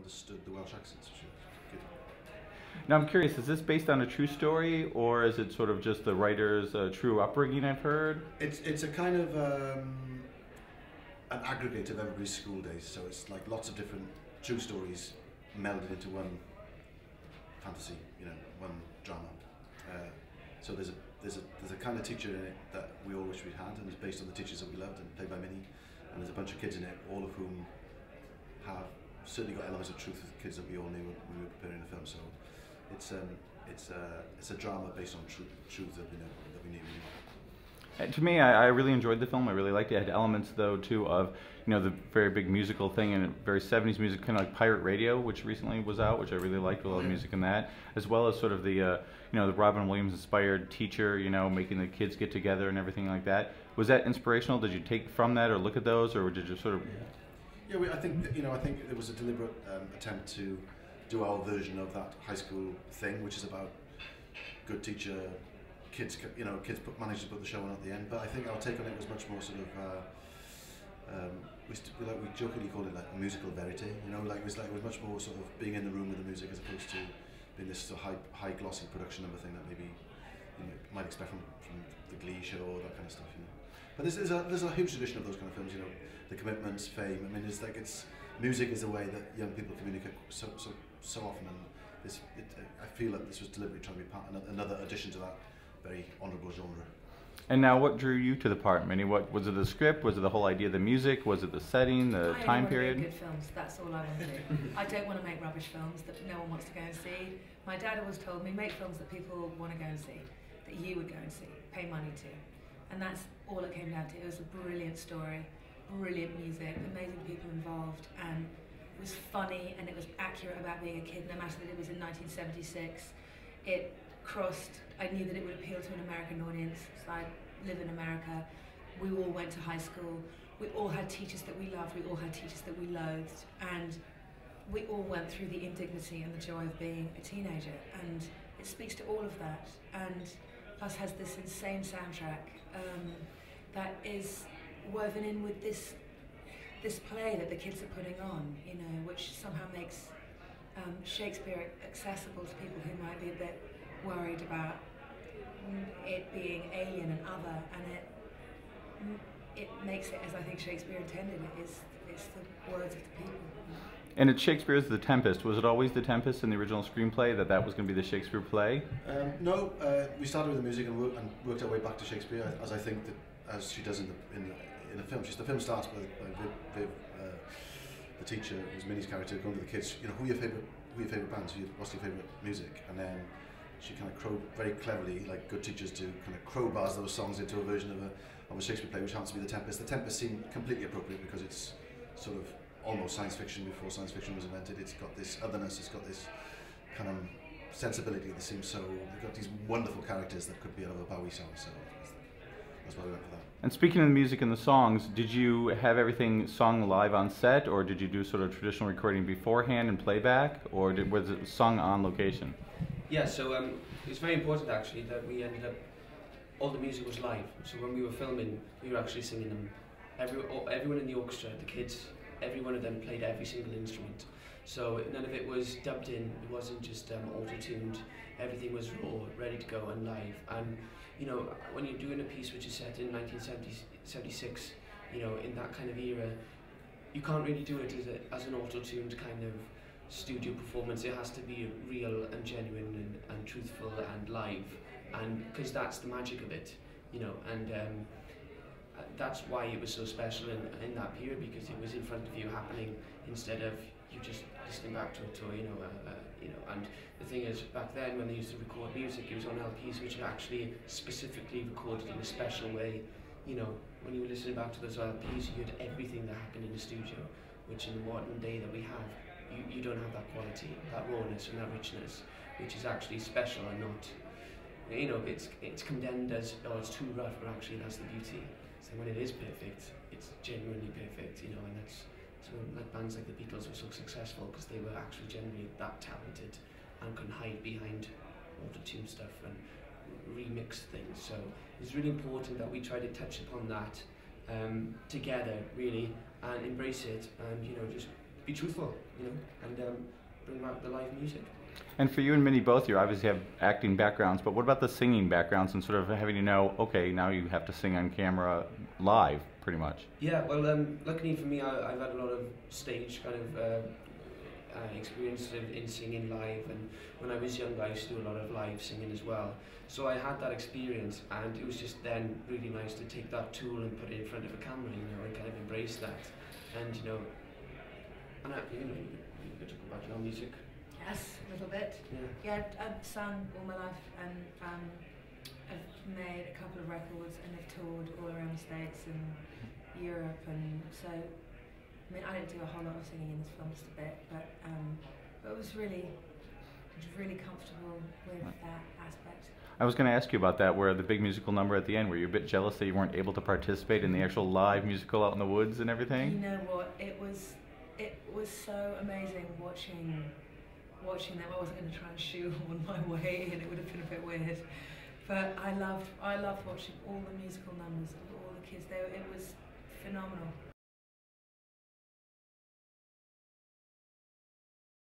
understood the Welsh accents, which was good. Now I'm curious, is this based on a true story, or is it sort of just the writer's true upbringing I've heard? It's a kind of an aggregate of everybody's school days, so it's like lots of different true stories melded into one fantasy, one drama. So there's a kind of teacher in it that we all wish we'd had, and it's based on the teachers that we loved, and played by Minnie. And there's a bunch of kids in it, all of whom have certainly got elements of truth with kids that we all knew when we were preparing the film. So it's a drama based on truth that we knew. To me, I really enjoyed the film. I really liked it. It had elements, though, too, of the very big musical thing and very 70s music, kind of like Pirate Radio, which recently was out, which I really liked with all the music in that, as well as sort of the the Robin Williams inspired teacher, making the kids get together and everything like that. Was that inspirational? Did you take from that or look at those, or did you sort of? Yeah, I think it was a deliberate attempt to do our version of that high school thing, which is about good teacher. Kids managed to put the show on at the end, but I think our take on it was much more sort of we jokingly called it like a musical verity. It was much more sort of being in the room with the music as opposed to being this sort of high glossy production number thing that maybe you might expect from the Glee show or that kind of stuff. But there's a huge tradition of those kind of films. The Commitments, Fame. I mean, music is a way that young people communicate so often, and I feel that this was deliberately trying to be another addition to that very honourable genre. And now, what drew you to the part, Minnie? What was it? The script? Was it the whole idea of the music? Was it the setting? The time period? I only want to make good films. That's all I want to do. I don't want to make rubbish films that no one wants to go and see. My dad always told me, make films that people want to go and see, that you would go and see, pay money to, and that's all it came down to. It was a brilliant story, brilliant music, amazing people involved, and it was funny and it was accurate about being a kid. No matter that it was in 1976, I knew that it would appeal to an American audience, so I live in America. We all went to high school. We all had teachers that we loved. We all had teachers that we loathed. And we all went through the indignity and the joy of being a teenager. And it speaks to all of that. And plus has this insane soundtrack that is woven in with this play that the kids are putting on, which somehow makes Shakespeare accessible to people who might be a bit worried about it being alien and other, and it makes it as I think Shakespeare intended it. It's the words of the people. And it's Shakespeare's The Tempest. Was it always The Tempest in the original screenplay, that was going to be the Shakespeare play? No, we started with the music and worked our way back to Shakespeare, as I think that as she does in the film. The film starts by Viv, the teacher, who's Minnie's character, going to the kids. Who are your favourite bands? What's your favourite music? And then she kind of very cleverly, like good teachers do, kind of crowbars those songs into a version of a Shakespeare play, which happens to be The Tempest. The Tempest seemed completely appropriate because it's sort of almost science fiction before science fiction was invented. It's got this otherness, it's got this kind of sensibility that seems so. They've got these wonderful characters that could be out of a Bowie song, so that's why we went for that. And speaking of the music and the songs, did you have everything sung live on set, or did you do sort of traditional recording beforehand and playback, or was it sung on location? Yeah, so it's very important actually that we ended up, all the music was live, so when we were filming we were actually singing them. Everyone in the orchestra, the kids, every one of them played every single instrument. So none of it was dubbed in, it wasn't just auto-tuned, everything was raw, ready to go and live. And when you're doing a piece which is set in 1976, in that kind of era, you can't really do it as an auto-tuned kind of studio performance. It has to be real and genuine and truthful and live, and because that's the magic of it, and that's why it was so special in that period, because it was in front of you happening instead of you just listening back to it, or and the thing is, back then when they used to record music, it was on LPs which were actually specifically recorded in a special way. When you were listening back to those LPs, you heard everything that happened in the studio, which in the modern day that we have, you don't have that quality, that rawness and that richness, which is actually special and not, it's condemned as, oh, it's too rough, but actually that's the beauty. So when it is perfect, it's genuinely perfect, and that's, so like bands like the Beatles were so successful because they were actually genuinely that talented and can hide behind auto-tune stuff and remix things. So it's really important that we try to touch upon that together, really, and embrace it, and just be truthful, you know, and bring back the live music. And for you and Minnie both, you obviously have acting backgrounds, but what about the singing backgrounds and sort of having to know, okay, now you have to sing on camera live, pretty much? Yeah, well, luckily for me, I've had a lot of stage kind of experience in singing live, and when I was younger I used to do a lot of live singing as well, so I had that experience, and it was just then really nice to take that tool and put it in front of a camera, you know, and kind of embrace that, and you know, you get to go back to our music. Yes, a little bit. Yeah, I've sung all my life, and I've made a couple of records and I've toured all around the States and Europe, and so I mean, I didn't do a whole lot of singing in this film, just a bit, but it was really comfortable with that aspect. I was going to ask you about that, where the big musical number at the end, were you a bit jealous that you weren't able to participate in the actual live musical out in the woods and everything? You know what, it was so amazing watching them. I wasn't going to try and shoehorn my way in, it would have been a bit weird. But I loved watching all the musical numbers of all the kids. It was phenomenal.